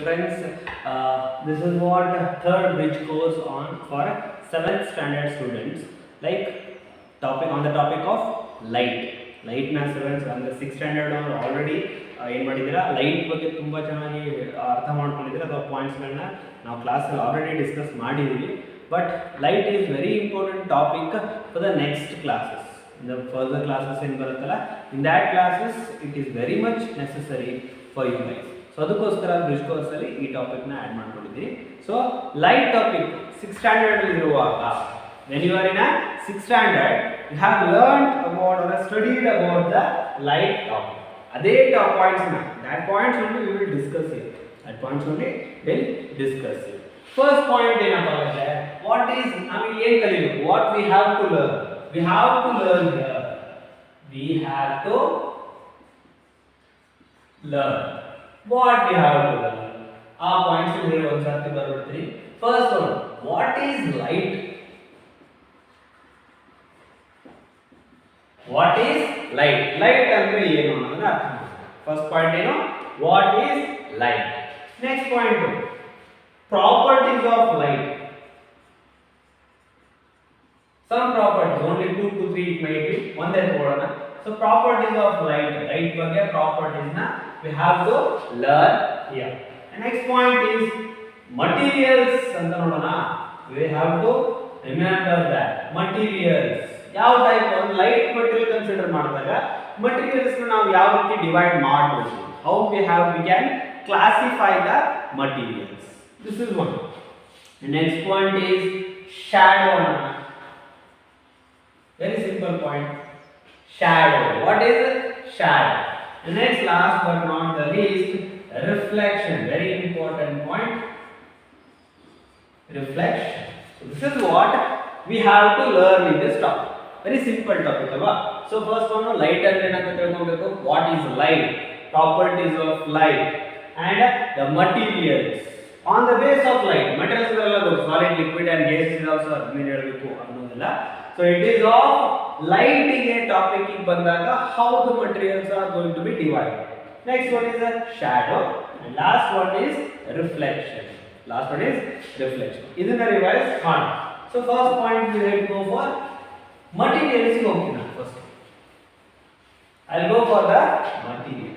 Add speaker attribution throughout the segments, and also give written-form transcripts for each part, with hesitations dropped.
Speaker 1: Friends, this is what third bridge course on for 7th standard students. Like topic on the topic of light na 7th and the 6th standard already ಏನು ಮಾಡಿದ್ದೀರಾ light ಬಗ್ಗೆ ತುಂಬ ಚೆನ್ನಾಗಿ ಅರ್ಥ ಮಾಡ್ಕೊಂಡಿದ್ದೀರಾ ಅಥವಾ ಪಾಯಿಂಟ್ಸ್ಗಳನ್ನ ನಾವು ಕ್ಲಾಸಲ್ಲಿ ಆಲ್ರೆಡಿ ಡಿಸ್ಕಸ್ ಮಾಡಿದ್ದೀವಿ. But light is very important topic for the next classes. In the further classes ಏನು ಬರುತ್ತಲ್ಲ, in that classes it is very much necessary for you guys. So ಅದಕ್ಕೋಸ್ಕರ ಬ್ರಿಡ್ಜ್ ಕೋರ್ಸಲ್ಲಿ ಈ ಟಾಪಿಕ್ನ ಆ್ಯಡ್ ಮಾಡ್ಕೊಂಡಿದ್ದೀನಿ. So light topic 6th standard ಇರುವಾಗ, when you are in a 6th standard, you have learned about or studied about the light topic. ಅದೇ points na, that points only we will discuss here. That points only will discuss here. First point ಏನಪ್ಪ ಅಂದ್ರೆ, what is ನಮಗೆ ಏನು ಕಲಿಬೇಕು, what we have to learn. We have to learn here. We have to learn. What we have to learn. ಆ points ಹೇಳಿ ಒಂದ್ಸರ್ತಿ ಬರ್ಬಿಡ್ತೀರಿ. First one, what is light? What is light? Light ಅಂದ್ರೆ ಏನು ಅನ್ನೋದನ್ನ ಅರ್ಥ ಮಾಡ್ಕೊಳ್ಳಿ. ಫಸ್ಟ್ ಪಾಯಿಂಟ್ ಏನು, what is light. Next point, properties of light. Some properties, only 2 to 3 it might be, ಒಂದೇ ತಗೊಳ್ಳೋಣ. So properties of light, light ಬಗ್ಗೆ properties ನ we have to learn here. And next point is materials ಅಂತ ನೋಡೋಣ. We have to remember that materials ಯಾವ type ಒಂದು light material consider ಮಾಡಿದಾಗ materials ನಾವು ಯಾವ ರೀತಿ ಡಿವೈಡ್ ಮಾಡಬಹುದು, how we can classify the materials. This is one. The next point is shadow. Very simple point, shadow. What is shadow? The next, last but not the least, reflection. Very important point, reflection. So this is what we have to learn in this topic. Very simple topic alva. So first one, light andre enanta tilkonbeku. What is light, properties of light, and the materials. On the base of light, materials ಎಲ್ಲ ಗೊತ್ತು, solid, liquid and gas is also admin ಹೇಳಬೇಕು ಅನ್ನೋದಿಲ್ಲ. So it is of light ಗೆ topic ಗೆ ಬಂದಾಗ how the materials are going to be divided. Next one is a shadow, and last one is reflection. Last one is reflection. ಇದನ್ನ revise ಮಾಡಿ. So first point we will go for materials. ಹೋಗ್ತೀನಿ first. I'll go for the materials.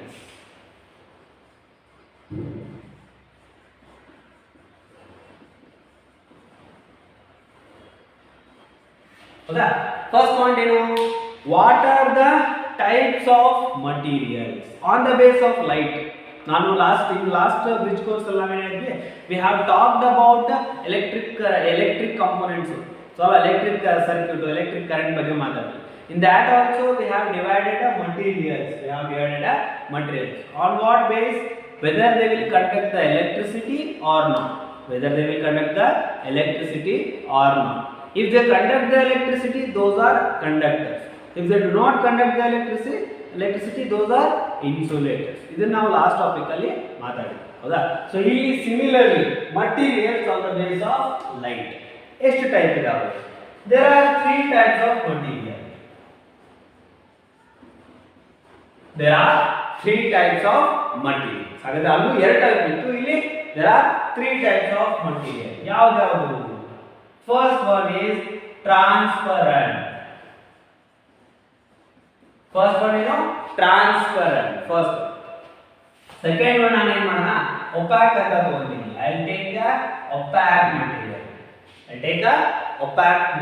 Speaker 1: ಹೌದಾ? First point ಏನು, what are the types of materials on the base of light. ನಾನು last bridge course ಅಲ್ಲಿ ನಾವೇನು ಹೇಳಿದ್ವಿ, we have talked about the electric components. So electric circuit, electric current ಬಗ್ಗೆ ಮಾತಾಡ್ತೀವಿ. In that also we have divided a materials. We have divided a materials on what base, whether they will conduct the electricity or not. Whether they will conduct the electricity or not. If they conduct the electricity, those are conductors. If they do not conduct the electricity, those are insulators. ಇದನ್ನ ನಾವು last topic ಅಲ್ಲಿ ಮಾತಾಡಿದ್ವಿ, ಹೌದಾ? So ಈ similarly materials on the base of light ಎಷ್ಟು type ಇದಾವೆ? There are 3 types of material. There are 3 types of material. ಹಾಗಾದ್ರೆ ಅಲ್ಲೂ 2 ಟೈಪ್ ಇತ್ತು, ಇಲ್ಲಿ there are 3 types of material. ಯಾವ್ದು? First one is transparent. First one is transparent. First. Second one ನಾನು ಏನು ಮಾಡೋಣ, opaque ಅಂತ ತಗೊಂತೀನಿ. I'll take a opaque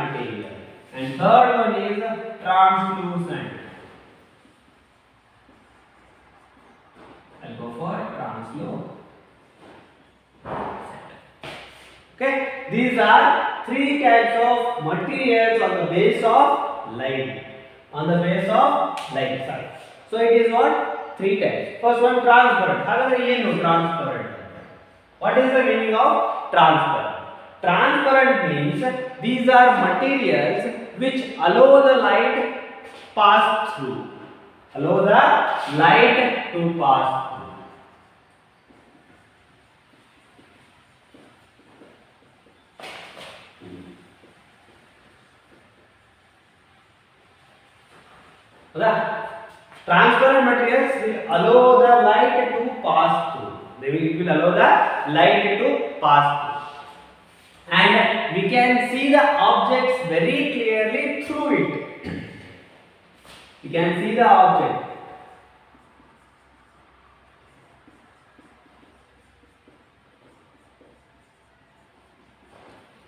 Speaker 1: material. And third one is translucent. I'll go for translucent. Okay, these are 3 types of materials on the base of light. Sorry. So it is what? 3 types. First one, transparent. Hagadre ಏನು transparent? What is the meaning of transparent? Transparent means these are materials which allow the light pass through. Allow the light to pass through. Transparent materials will allow the light to pass through. It will allow the light to pass through. And we can see the objects very clearly through it. We can see the object.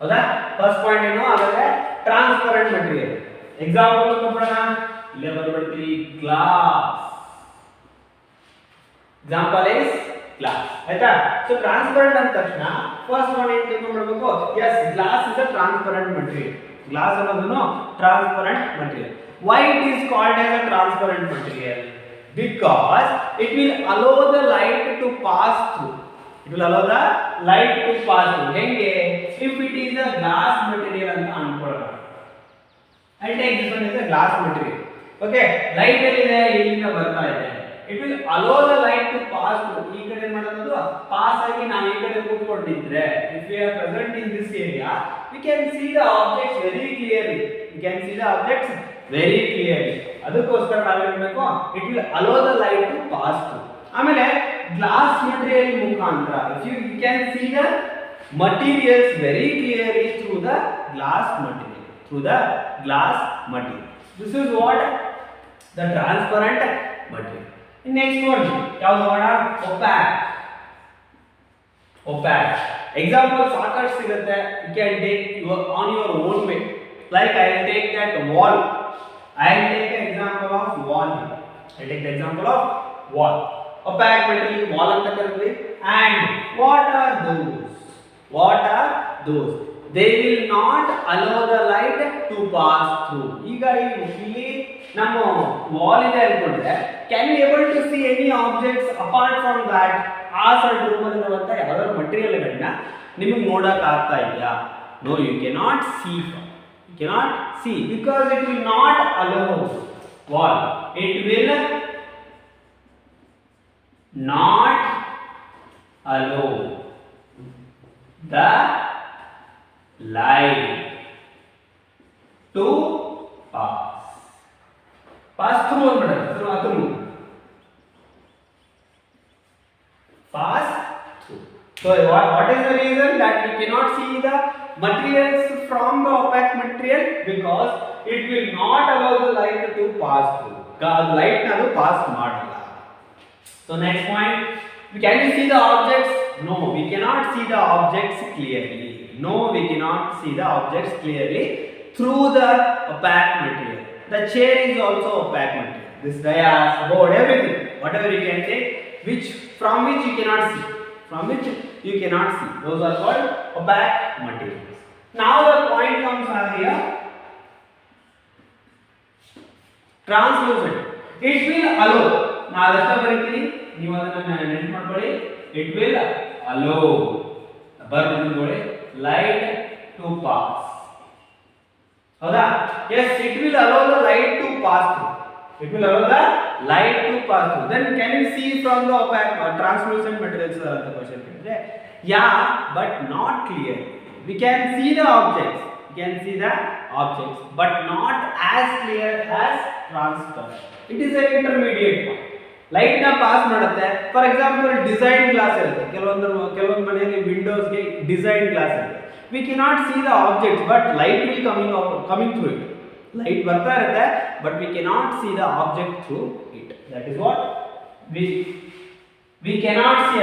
Speaker 1: ಹೌದಾ first point ಏನು ಹಾಗಾದ್ರೆ transparent material example ನೋಡೋಣ ಇಲ್ಲೇ ಬರ್ಬಿಡ್ತೀವಿ glass example is glass ಆಯ್ತಾ so transparent ಅಂದ ತಕ್ಷಣ first one ಏನು ತಿಳ್ಕೊಂಡ್ಬಿಡ್ಬೇಕು as glass is a transparent material glass ಅನ್ನೋದು transparent material why it is called as a transparent material because it will allow the light to pass through. It will allow the light to pass through. Henge if it is a glass material anta ankolloಣ. I take this one as a glass material. Okay, light ಎಲ್ಲಿದೆ ಇಲ್ಲಿಂದ ಬರ್ತಾ ಇದೆ. It will allow the light to pass through. ಈ ಕಡೆ ಏನು ಮಾಡೋದು pass ಆಗಿ ನಾವು ಈ ಕಡೆ ಕೂತ್ಕೊಂಡಿದ್ರೆ if we are present in this area we can see the objects very clearly. We can see the objects very clearly. ಅದಕ್ಕೋಸ್ಕರ ನಾವು ಏನು ಮಾಡಬೇಕು it will allow the light to pass through. ಆಮೇಲೆ glass material ಮುಖಾಂತರ if you can see the materials very clearly through the glass material. This is what the transparent material. Next one ಯಾವುದು ನೋಡೋಣ opaque example ಸಾಕಷ್ಟು ಸಿಗುತ್ತೆ you can take on your own way like I will take that wall. I will take an example of wall. I take the example of wall. Opaque material wall anta ಕರೀತೀವಿ and what are those they will not allow the light to pass through. ಈಗ ಇಲ್ಲಿ ನಮ್ಮ wall ಇದೆ ಅನ್ಕೊಂಡ್ರೆ can you able to see any objects apart from that ಆ side room ಅಲ್ಲಿ ಇರುವಂತ ಯಾವ್ದಾದ್ರು ಮಟೀರಿಯಲ್ ಗಳನ್ನ ನಿಮಗೆ ನೋಡಕ್ ಆಗ್ತಾ ಇದೆಯಾ no you cannot see because it will not allow what it will not allow the light to pass through pass through. So what is the reason that we cannot see the materials from the opaque material because it will not allow the light to pass through. Light na pass ಮಾಡಲ್ಲ. So next point, can we see the objects? No, we cannot see the objects clearly. Through the opaque material. The chair is also opaque material. This dais, board, everything, whatever you can take, from which you cannot see. Those are called opaque materials. Now the point comes here. Translucent. It will allow. Now ಅದಷ್ಟ ಬರೀತೀನಿ ನೀವು ಅದನ್ನ ನೆನಪು ಮಾಡ್ಕೊಳ್ಳಿ. It will allow. ಬರ್ಕೊಳ್ಳಿ light to pass. ಹೌದಾ? Yes, it will allow the light to pass through. Then can you see from the opaque translucent materials the question is yeah but not clear. We can see the objects but not as clear as transparent. It is an intermediate point. Light na pass ಮಾಡುತ್ತೆ. For example design glass ಇರುತ್ತೆ. ಕೆಲವೊಂದು ಮನೆಯಲ್ಲಿ windows ಗೆ design glass ಇರುತ್ತೆ. We cannot see the objects but light will coming through it. Light ಬರ್ತಾ ಇರುತ್ತೆ but we cannot see the object through it. That is what we cannot see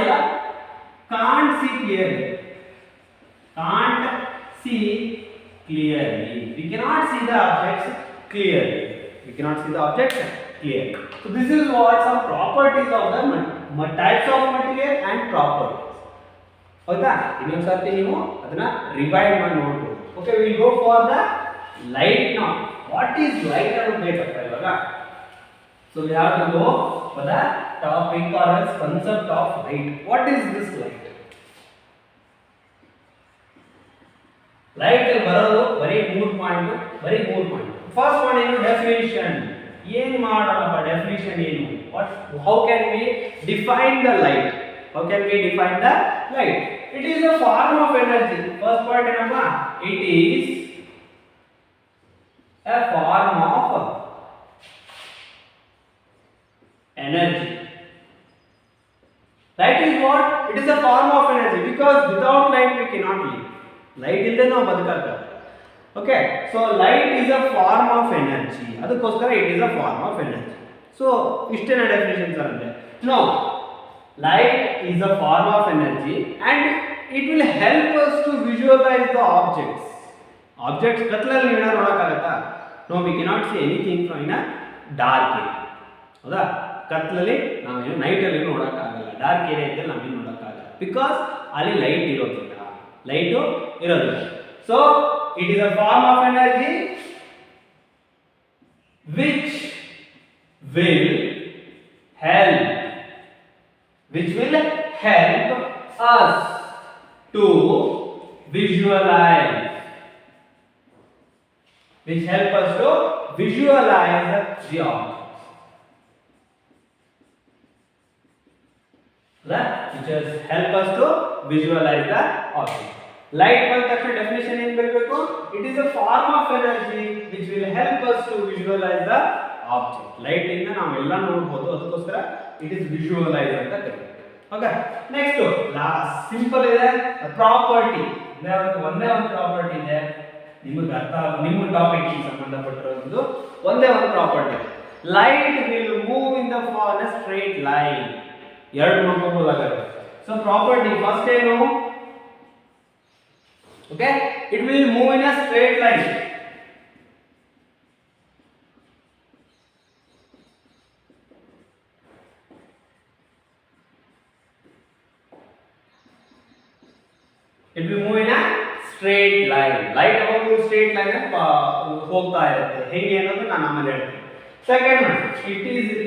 Speaker 1: can't see clearly. We cannot see the objects clearly. So this is what some properties of the types of material and properties. ಹೌದಾ ಇನ್ನೊಂದು ಸರ್ತಿ ನೀವು ಅದನ್ನ rewind ಮಾಡಿ ನೋಡ್ಬೋದು. Okay, we will go for the light now. What is light ಅನ್ನೋದು ಬೇಕಪ್ಪ ಇವಾಗ. So we have to go for the topic or else concept of light. What is this light? Light ಬರೋದು ಬರೀ 3 ಪಾಯಿಂಟ್. ಫಸ್ಟ್ ಒನ್ ಏನು definition. ಏನು ಮಾಡೋಣಪ್ಪ definition ಏನು? How can we define the light? It is a form of energy. First point ಏನಪ್ಪ? It is a form of energy. Light is what? It is a form of energy because without light we cannot live. Light ಇಲ್ಲದೆ ನಾವು ಬದುಕಲ್ಲ. Okay, so light is a form of energy. ಅದಕ್ಕೋಸ್ಕರ it is a form of energy. So ಇಷ್ಟೇನ definitions ಅಂದ್ರೆ no, light is a form of energy and it will help us to visualize the objects. Objects ಕತ್ಲಲ್ಲಿ ನೀವು ನೋಡಕ್ಕಾಗತ್ತಾ? No, we cannot see anything from in a dark area. ಹೌದಾ? ಕತ್ಲಲ್ಲಿ ನಾವೇನು night ಅಲ್ಲಿ ನೋಡಕ್ಕಾಗಲ್ಲ. Dark area ಇದ್ದಲ್ಲಿ ನಾವೇನು ನೋಡಕ್ಕಾಗಲ್ಲ because ಅಲ್ಲಿ light ಇರೋದಿಲ್ಲ. Light ಇರೋದಿಲ್ಲ. So it is a form of energy which will help us to visualize the object. Which has help us to visualize the object. Light ಬಂದ ತಕ್ಷಣ ಡೆಫಿನಿಷನ್ ಏನು ಬರಬೇಕು? It is a form of energy which will help us to visualize the object. Light ಇಂದ ನಾವೆಲ್ಲ ನೋಡಬಹುದು, ಅದಕ್ಕೋಸ್ಕರ it is visualize ಅಂತ ಕರೀತೀವಿ. ಓಕೆ, ನೆಕ್ಸ್ಟ್ ಲಾಸ್ಟ್ ಸಿಂಪಲ್ ಇದೆ ಪ್ರಾಪರ್ಟಿ. ಒಂದೇ ಒಂದು ಪ್ರಾಪರ್ಟಿ ಇದೆ ನಿಮಗೆ ನಿಮ್ಮ ಟಾಪಿಕ್ ಗೆ ಸಂಬಂಧಪಟ್ಟಿರೋದು ಒಂದೇ ಒಂದು property. Light will move in a straight line. ಎರಡು ನೋಡ್ಕೋಬಹುದಾಗುತ್ತೆ. ಸೊ ಪ್ರಾಪರ್ಟಿ ಫಸ್ಟ್ ಏನು? Okay, it will move in a straight line. It will move in a straight line. Light ಯಾವಾಗಲೂ ಸ್ಟ್ರೇಟ್ ಲೈನ್ ಹೋಗ್ತಾ ಇರುತ್ತೆ. ಹೇಗೆ ಅನ್ನೋದು ನಾನು ಆಮೇಲೆ ಹೇಳ್ತೀನಿ. Second one, it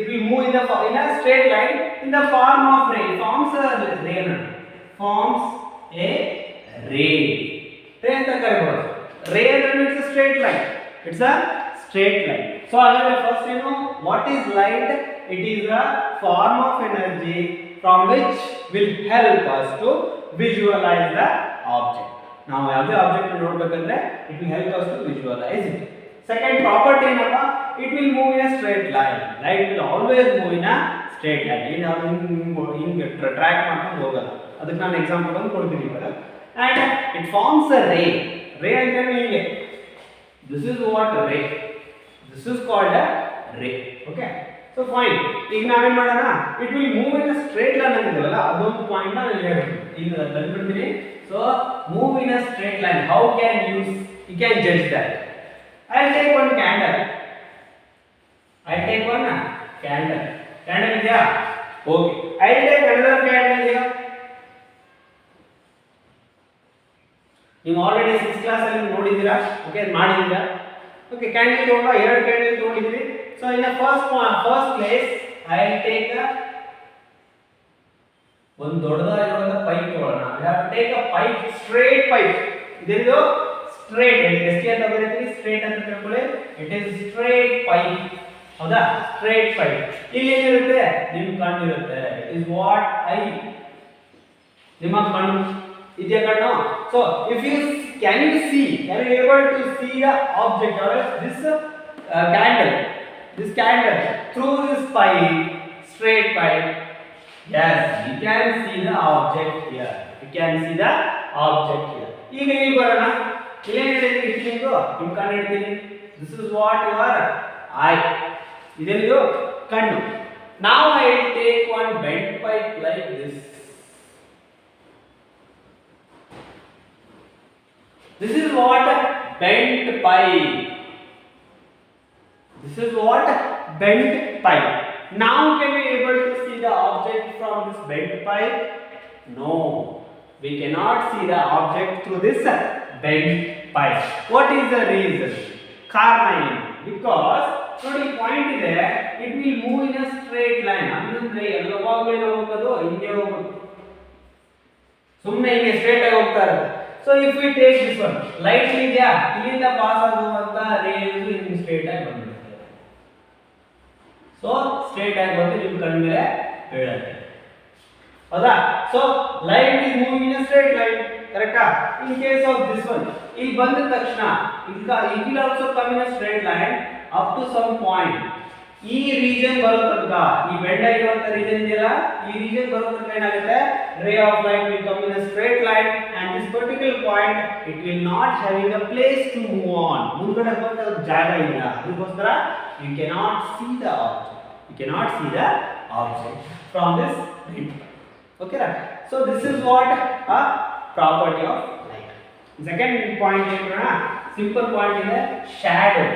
Speaker 1: will move in a straight line in the form of ray. Forms a ray. Forms a ray. Ray anta karebodu. Ray ಅಂದ್ರೆ it's a straight line. It's a straight line. So again first you know what is light? It is a form of energy from which will help us to visualize the object. Now ಯಾವುದೇ object ನೋಡಬೇಕಂದ್ರೆ it will help us to visualize it. Second property ಏನಪ್ಪಾ? It will move in a straight line. Light will always move in a straight line. ಹಿಂಗೆ track ಮಾಡ್ಕೊಂಡು ಹೋಗಲ್ಲ. ಅದಕ್ಕೆ ನಾನು example ಒಂದು ಕೊಡ್ತೀನಿ ಇವಾಗ. And it forms a ray. Ray ಅಂದ್ರೆ ಹೀಗೆ. This is what ray. This is called a ray. Okay. So fine. ಈಗ ನಾವೇನ್ ಮಾಡೋಣ? It will move in a straight line ಅಂತಿದೆವಲ್ಲ, ಅದೊಂದು ಪಾಯಿಂಟ್ ನಾನು ಹೇಳ್ತೀನಿ. ಈಗ ತಂದ್ಬಿಡ್ತೀನಿ. So move in a straight line. How can you can judge that? I'll take one candle. Candle ಇದೆಯಾ? Okay. I'll take another candle here. ನೀವು already 6th class ಅಲ್ಲಿ ನೋಡಿದ್ದೀರಾ. Okay, ಮಾಡಿದ್ದೀರಾ. Okay, candle ತಗೊಂಡು ಎರಡು ಕ್ಯಾಂಡಲ್ ತಗೊಂಡಿದ್ದೀವಿ. So in the first place I'll take ಒಂದು ದೊಡ್ಡದಾಗಿರುವಂತ ಪೈಪ್ ತಗೊಳ್ಳೋಣ. We have to take a pipe, straight pipe. ಇದೇನಿದು ಸ್ಟ್ರೇಟ್. ಎಸ್ ಟಿ ಅಂತ ಬರೀತೀವಿ, ಸ್ಟ್ರೇಟ್ ಅಂತ ತಿಳ್ಕೊಳ್ಳಿ. It is straight pipe. ಹೌದಾ? Straight pipe. ಇಲ್ಲಿ ಏನಿರುತ್ತೆ? ನಿಮ್ಮ ಕಣ್ಣು ಇರುತ್ತೆ. It is what eye. ನಿಮ್ಮ ಕಣ್ಣು ಇದೆಯಾ ಕಣ್ಣು? So if you can you able to see the object or this candle through this pipe, straight pipe? Yes, you can see the object here. ಈಗ ಇಲ್ಲಿ ಬರೋಣ. ಇಲ್ಲಿ ಇಟ್ಟಿದ್ದು ನಿಮ್ಮ ಕಣ್ಣು ಇಡ್ತೀನಿ. This is what your eye. ಇದೆಲ್ಲಿದು ಕಣ್ಣು. Now I will take one bent pipe like this. This is what bent pipe. Now can we able to see the object from this bent pipe? No, we cannot see the object through this bent pipe. What is the reason? ಕಾರಣ ಏನು? Because ನೋಡಿ point ಇದೆ, it will move in a straight line. ಅಂದ್ರೆ ಯಾವಾಗಲೂ ಏನು ಹೋಗೋದು? ಹಿಂಗೆ ಹೋಗೋದು. ಸುಮ್ಮನೆ ಹಿಂಗೆ ಸ್ಟ್ರೇಟ್ ಆಗಿ ಹೋಗ್ತಾ ಇರುತ್ತೆ. So if we take this one, light ಇದೆಯಾ? ಇಲ್ಲಿಂದ ಪಾಸ್ ಆಗುವಂತ ರೇಸ್ ಹಿಂಗೆ ಸ್ಟ್ರೇಟ್ ಆಗಿ ಬಂದಿರುತ್ತೆ. ಸೊ ಸ್ಟ್ರೇಟ್ ಆಗಿ ಬಂದು ನಿಮ್ಮ ಕಣ್ಣ ಮೇಲೆ ಬೀಳುತ್ತೆ. ಹೌದಾ? So light is moving in a straight line. ಕರೆಕ್ಟಾ? In case of this one, ಇಲ್ಲಿ ಬಂದ ತಕ್ಷಣ it will also come in a straight line up to some point. ಈ ರೀಜನ್ ಬರೋ ತನಕ ಈ ಬೆಂಡ್ ಆಗಿರುವಂತ ರೀಜನ್ ಇದೆಯಲ್ಲ ಈ ರೀಜನ್ ಬರೋ ತನಕ ಏನಾಗುತ್ತೆ ray of light will come in a straight line and this particular point it will not having a place to move on ಮುಂದಗಡೆ ಹೋಗಕ್ಕೆ ಜಾಗ ಇಲ್ಲ ಅದಕ್ಕೋಸ್ಕರ you cannot see the object from this rim. Okay right? So this is what a property of light. Second point ಏನಂದ್ರೆ simple point ಇದೆ shadow.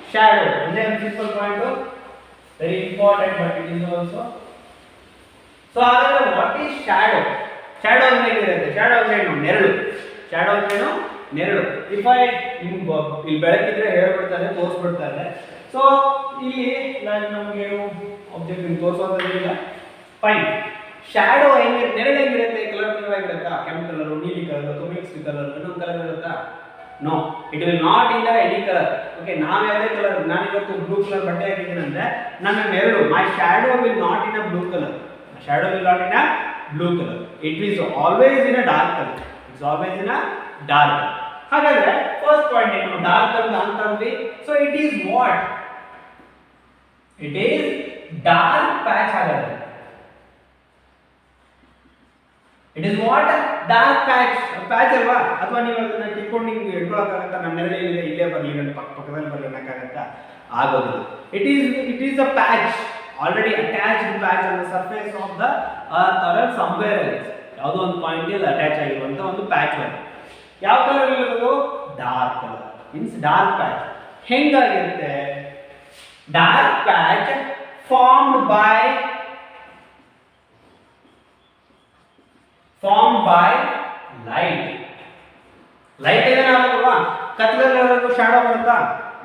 Speaker 1: Shadow is a simple point, very important, but it is also. So, what is shadow? Shadow is like shadow is neradu. Shadow is neradu. If I ಇಲ್ಲಿ ಬೆಳಕಿದ್ರೆ ಹೇಳ್ಬಿಡ್ತಾರೆ ತೋರಿಸ್ಬಿಡ್ತಾರೆ. So ಇಲ್ಲಿ ನಾನು ನಮಗೆ object in ತೋರಿಸೋದಿಲ್ಲ. Fine. Shadow ಹೆಂಗೆ ನೆರಳು ಹೆಂಗಿರುತ್ತೆ colour ಆಗಿರುತ್ತಾ ಕೆಂಪು colour ನೀಲಿ ಕಲರ್ ಅಥವಾ ಮಿಕ್ಸ್ ಕಲರ್ ಇನ್ನೊಂದು ಕಲರ್ ಇರುತ್ತಾ no it will not in the any colour okay ನಾವು ಯಾವುದೇ ಕಲರ್ ನಾನು ಇವತ್ತು ಬ್ಲೂ ಕಲರ್ ಬಟ್ಟೆ ಹಾಕಿದ್ದೀನಿ ಅಂದ್ರೆ ನನ್ನ ನೆರಳು my shadow will not in a blue colour shadow will not in a blue colour it is always in a dark colour it's always in a dark ಹಾಗಾದ್ರೆ ಫಸ್ಟ್ ಪಾಯಿಂಟ್ ಏನು dark ಅಂತ ಅಂತಂದ್ವಿ so it is what it is dark patch ಹಾಗಾದ್ರೆ it is what dark patch patch ಅಲ್ವಾ ಅಥವಾ ನೀವು ಅದನ್ನ ಕಿತ್ಕೊಂಡು ಹಿಂಗೆ ಇಟ್ಕೊಳ್ಳೋಕ್ಕಾಗತ್ತಾ ನನ್ನ ನೆರಳಿಗೆ ಇಲ್ಲೇ ಬರಲಿ ನನ್ನ ಪಕ್ಕದಲ್ಲಿ ಬರಲಿ ಅನ್ನೋಕ್ಕಾಗತ್ತಾ ಆಗೋದಿಲ್ಲ it is a patch already attached patch on the surface of the earth or somewhere else ಯಾವುದೋ ಒಂದು ಪಾಯಿಂಟ್ ಅಲ್ಲಿ ಅಟ್ಯಾಚ್ ಆಗಿರುವಂತ ಒಂದು ಪ್ಯಾಚ್ ಬರುತ್ತೆ ಯಾವ ಕಲರ್ ಇರೋದು dark colour means dark patch ಹೆಂಗಾಗಿರುತ್ತೆ dark patch formed by light ಏನಾಗುತ್ತೆ ಅಲ್ವಾ ಕತ್ತಲಲ್ಲಿ ಇರೋದು ಶಾಡೋ ಬರುತ್ತಾ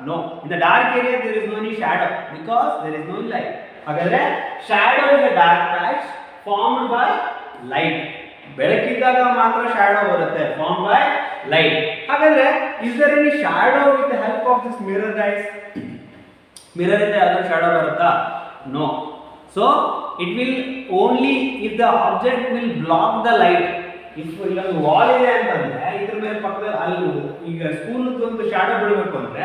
Speaker 1: no in the dark area there is no any shadow because there is no light ಹಾಗಾದ್ರೆ shadow is a dark patch formed by light ಬೆಳಕಿದ್ದಾಗ ಮಾತ್ರ shadow ಬರುತ್ತೆ ಫಾರ್ಮ್ಡ್ ಬೈ ಲೈಟ್ ಹಾಗಾದ್ರೆ is there any shadow with the help of this mirror guys mirror ಇಂದ ಯಾವ್ದಾದ್ರು shadow ಬರುತ್ತಾ no so it will only if the object will block the light if ಇಲ್ಲೊಂದು wall ಇದೆ ಅಂತಂದ್ರೆ ಇದ್ರ ಮೇಲೆ ಪಕ್ಕದಲ್ಲಿ ಅಲ್ಲಿ ಈಗ ಸ್ಕೂಲ್ ಒಂದು ಶಾಡೋ ಬಿಡಬೇಕು ಅಂದ್ರೆ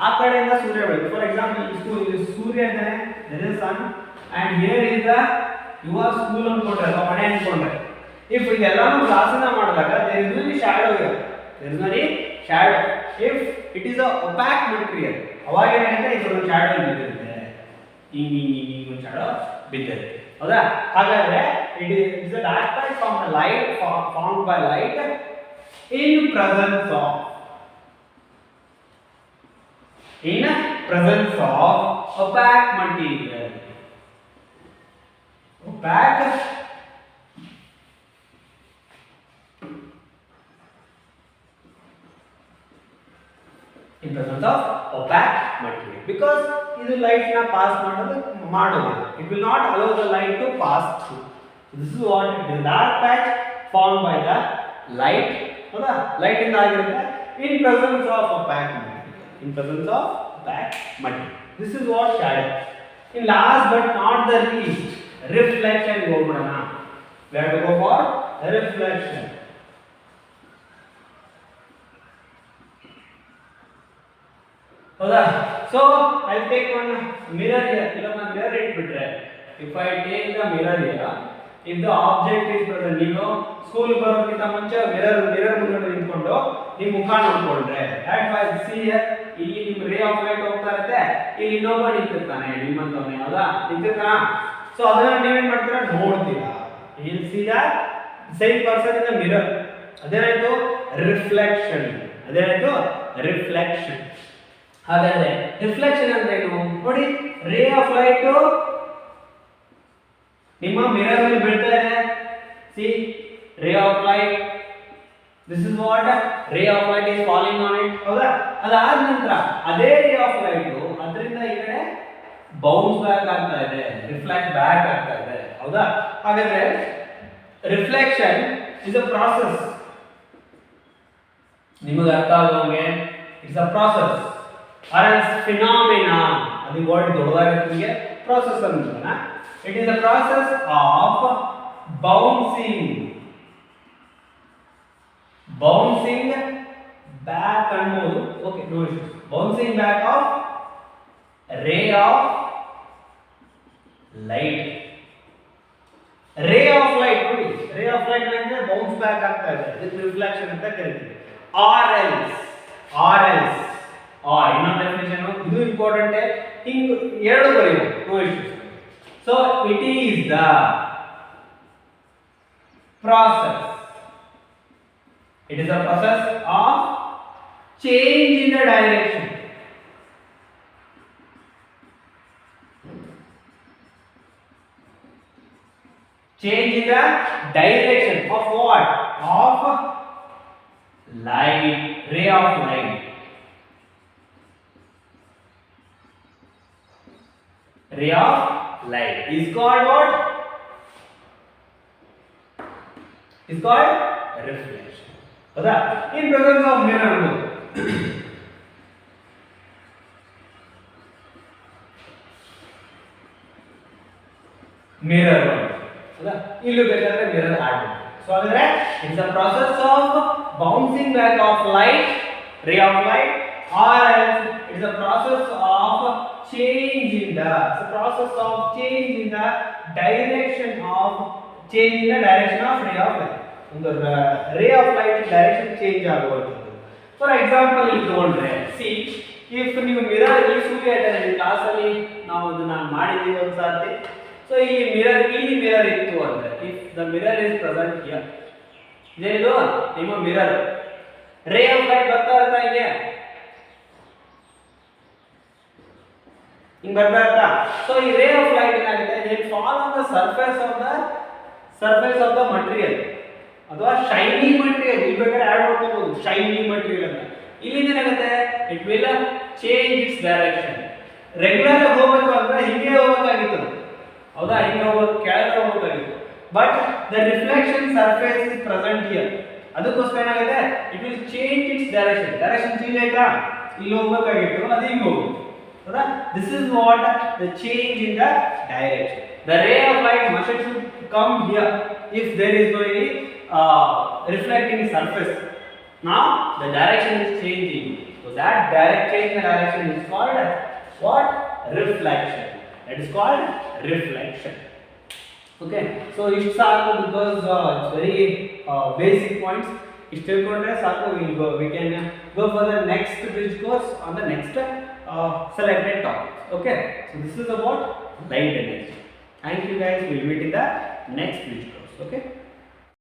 Speaker 1: ಆ ಕಡೆಯಿಂದ ಸೂರ್ಯ ಬೀಳುತ್ತೆ ಫಾರ್ ಎಕ್ಸಾಂಪಲ್ ಈ ಸ್ಕೂಲ್ ಸೂರ್ಯ ಇದ್ದಾನೆ there is sun and here is the your school ಅನ್ಕೊಂಡ್ರೆ ಅಥವಾ ಮನೆ ಅನ್ಕೊಂಡ್ರೆ if ಇದೆಲ್ಲಾನು ಗ್ಲಾಸಿನ ಮಾಡಿದಾಗ there is no shadow here there is no shadow if it is a opaque material ಅವಾಗ ಏನಾಗುತ್ತೆ ಇದೊಂದು ಶಾಡೋ ಬಿದ್ದಿರುತ್ತೆ ಹಿಂಗೆ ಶಾಡೋ ಬಿದ್ದಿರುತ್ತೆ ಹೌದಾ ಹಾಗಾದ್ರೆ it is a dark patch from the light formed by light in presence of opaque material opaque in presence of opaque material because ಇದು light ನ ಪಾಸ್ ಮಾಡೋದಿಲ್ಲ it will not allow the light to pass through this is what it is dark patch formed by the light ಹೌದಾ light ಇಂದ ಆಗಿರುತ್ತೆ in presence of opaque material this is what shadow in last but not the least reflection ಹೋಗೋಣ we have to go for reflection ಹೌದಾ so I'll take one mirror here ಇಲ್ಲೊಂದು mirror ಇಟ್ಬಿಟ್ರೆ if I take the mirror here if the object is present ನೀವು school ಬರೋಕ್ಕಿಂತ ಮುಂಚೆ mirror ಮುಂದೆ ನಿಂತ್ಕೊಂಡು ನಿಮ್ಮ ಮುಖ ನೋಡ್ಕೊಂಡ್ರೆ that I see here ಇಲ್ಲಿ ನಿಮ್ಮ ರೇ ಆಫ್ ಲೈಟ್ ಹೋಗ್ತಾ ಇರುತ್ತೆ ಇಲ್ಲಿ ಇನ್ನೊಬ್ಬ ನಿಂತಿರ್ತಾನೆ ನಿಮ್ಮಂತವನೇ ಹೌದಾ ನಿಂತಿರ್ತಾನ ಸೊ ಅದನ್ನ ನೀವೇನ್ ಮಾಡ್ತೀರಾ ನೋಡ್ತೀರಾ you'll see the same person in the mirror ಅದೇನಾಯ್ತು ರಿಫ್ಲೆಕ್ಷನ್ ಹಾಗಾದ್ರೆ ರಿಫ್ಲೆಕ್ಷನ್ ಅಂದ್ರೆ ಏನು ನೋಡಿ ರೇ ಆಫ್ ಲೈಟ್ ನಿಮ್ಮ ಮಿರರ್ ಮೇಲೆ ಬೀಳ್ತಾ ಇದೆ ಸಿ ರೇ of light this is what ರೇ of light is falling on it ಹೌದಾ ಅದಾದ ನಂತರ ಅದೇ ರೇ ಆಫ್ ಲೈಟ್ ಅದರಿಂದ ಈ ಕಡೆ ಬೌನ್ಸ್ ಬ್ಯಾಕ್ ಆಗ್ತಾ ಇದೆ ರಿಫ್ಲೆಕ್ಟ್ ಬ್ಯಾಕ್ ಆಗ್ತಾ ಇದೆ ಹೌದಾ ಹಾಗಾದ್ರೆ ರಿಫ್ಲೆಕ್ಷನ್ ಇಸ್ ಅ ಪ್ರಾಸೆಸ್ ನಿಮಗೆ ಅರ್ಥ ಆಗೋಂಗೆ it's a process or else phenomena adi word doddagiರುತ್ತೆ process ಅನ್ನೋದನ್ನ it is a process of bouncing bouncing back ಅನ್ನೋದು okay no issues bouncing back of ray of light ray of light ನೋಡಿ ray of light ಅಂದ್ರೆ bounce back ಆಗ್ತಾ ಇದೆ ಇದಕ್ಕೆ reflection ಅಂತ ಕರೀತೀವಿ or else or ಇನ್ನೊಂದು ಡೆಫಿನಿಷನ್ ಇದು ಇಂಪಾರ್ಟೆಂಟ್ ಹಿಂಗ್ ಎರಡು ಬರೀಬಹುದು no issues so it is the process it is a process of change in the direction change in the direction of what of light ray of light ray of light is called what is called reflection ಹೌದಾ in presence of mirror mirror ಹೌದಾ ಇಲ್ಲೂ ಬೇಕಾದ್ರೆ mirror add ಮಾಡಿ so ಅಂದ್ರೆ it's a process of bouncing back of light ray of light or else it's a process of change in the direction of ray of light ಒಂದು ray of light direction change ಆಗುವಂತದ್ದು for example ಇಲ್ಲಿ ತಗೊಂಡ್ರೆ C if ನೀವು mirror ಈ ಸೂರ್ಯ ಇದ್ದಾನೆ class ಅಲ್ಲಿ ನಾವು ಅದನ್ನ ಮಾಡಿದೀವಿ ಒಂದು ಸಾರ್ತಿ ಸೊ ಇಲ್ಲಿ ಮಿರರ್ ಇತ್ತು ಅಂದ್ರೆ if the mirror is present here ಇದೇನಿದು ನಿಮ್ಮ ಮಿರರ್ ರೇ ಆಫ್ ಲೈಟ್ ಬರ್ತಾ ಇರ್ತಾ ಇದೆ ಹಿಂಗ್ ಬರ್ತಾ ಇರ್ತಾ ಸೊ ಈ ರೇ ಆಫ್ ಲೈಟ್ ಏನಾಗುತ್ತೆ it fall on the surface of the material ಅಥವಾ ಶೈನಿ ಮಟೀರಿಯಲ್ ಇಲ್ಲಿ ಬೇಕಾದ್ರೆ ಆಡ್ ಮಾಡ್ಕೋಬಹುದು ಶೈನಿ ಮಟೀರಿಯಲ್ ಅಂತ ಇಲ್ಲಿಂದ ಏನಾಗುತ್ತೆ it will change its direction regular ಆಗಿ ಹೋಗಬೇಕು ಅಂದ್ರೆ ಹಿಂಗೆ ಹೋಗಬೇಕಾಗಿತ್ತು ಹೌದಾ ಹಿಂಗೆ ಹೋಗೋದು ಕೆಳಗೆ ಹೋಗಬೇಕಾಗಿತ್ತು but the reflection surface is present here ಅದಕ್ಕೋಸ್ಕರ ಏನಾಗುತ್ತೆ it will change its direction change ಆಯ್ತಾ ಇಲ್ಲಿ ಹೋಗಬೇಕಾಗಿತ್ತು ಅದು ಹಿಂಗೆ ಹೋಗುತ್ತೆ ಹೌದಾ this is what the change in the direction the ray of light must should come here if there is no any reflecting surface now the direction is changing so that direct change in direction is called what reflection that is called reflection okay so it's saku because it's very basic points it's tilkondre saku we can go for the next bridge course on the next selected topics okay so this is about light energy thank you guys we'll meet in the next bridge course okay